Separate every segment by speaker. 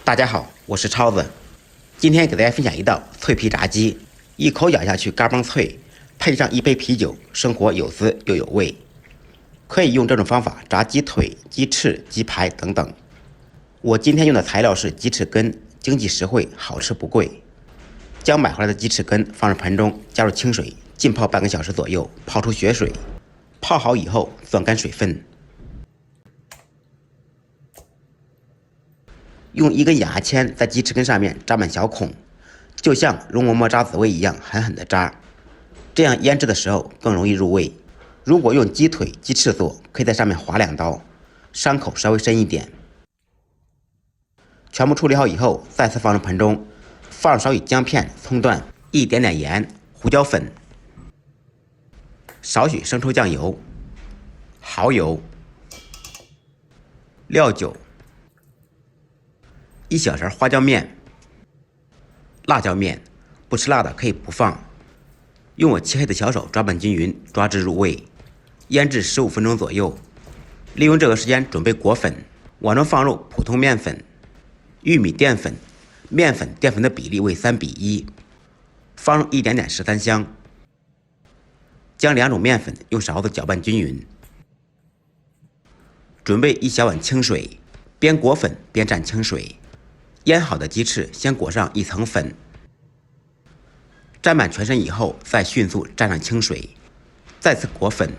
Speaker 1: 大家好，我是超子，今天给大家分享一道脆皮炸鸡，一口咬下去嘎嘣脆，配上一杯啤酒，生活有滋又有味。可以用这种方法炸鸡腿、鸡翅、鸡排等等。我今天用的材料是鸡翅根，经济实惠，好吃不贵。将买回来的鸡翅根放入盆中，加入清水，浸泡半个小时左右，泡出血水。泡好以后攥干水分，用一根牙签在鸡翅根上面扎满小孔，就像容嬷嬷扎紫薇一样狠狠地扎，这样腌制的时候更容易入味。如果用鸡腿、鸡翅做，可以在上面划2刀，伤口稍微深一点。全部处理好以后，再次放入盆中，放入少许姜片、葱段，一点点盐、胡椒粉，少许生抽酱油、蚝油、料酒、1小勺花椒面、辣椒面，不吃辣的可以不放。用我漆黑的小手抓拌均匀，抓至入味，腌制15分钟左右。利用这个时间准备裹粉，碗中放入普通面粉、玉米淀粉、面粉、淀粉的比例为3:1，放入一点点13香，将2种面粉用勺子搅拌均匀。准备1小碗清水，边裹粉边蘸清水。腌好的鸡翅先裹上一层粉，沾满全身以后，再迅速蘸上清水，再次裹粉，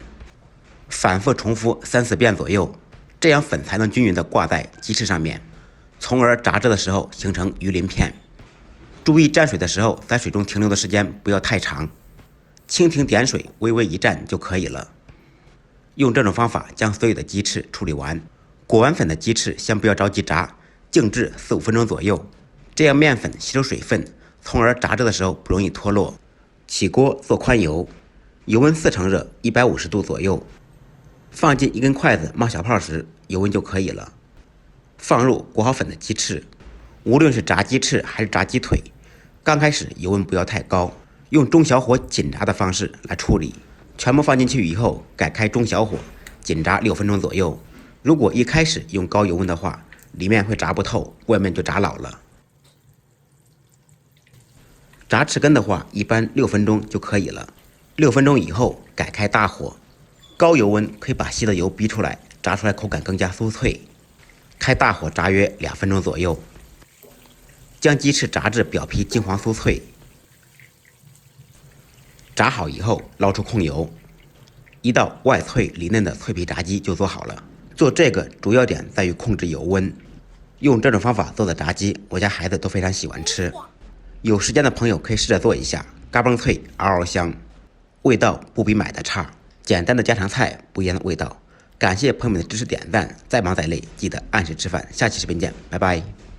Speaker 1: 反复重复3、4遍左右，这样粉才能均匀地挂在鸡翅上面，从而炸制的时候形成鱼鳞片。注意蘸水的时候，在水中停留的时间不要太长，蜻蜓点水，微微一蘸就可以了。用这种方法将所有的鸡翅处理完。裹完粉的鸡翅先不要着急炸，静置4、5分钟左右，这样面粉吸收水分，从而炸制的时候不容易脱落。起锅做宽油，油温4成热，150度左右。放进一根筷子冒小泡时，油温就可以了。放入裹好粉的鸡翅，无论是炸鸡翅还是炸鸡腿，刚开始油温不要太高，用中小火紧炸的方式来处理。全部放进去以后，改开中小火，紧炸6分钟左右。如果一开始用高油温的话，里面会炸不透，外面就炸老了。炸翅根的话，一般6分钟就可以了。6分钟以后改开大火，高油温可以把吸的油逼出来，炸出来口感更加酥脆。开大火炸约2分钟左右，将鸡翅炸至表皮金黄酥脆。炸好以后捞出控油，一道外脆里嫩的脆皮炸鸡就做好了。做这个主要点在于控制油温，用这种方法做的炸鸡，我家孩子都非常喜欢吃。有时间的朋友可以试着做一下，嘎嘣脆，嗷嗷香，味道不比买的差。简单的家常菜，不一样的味道。感谢朋友们的支持点赞，再忙再累，记得按时吃饭。下期视频见，拜拜。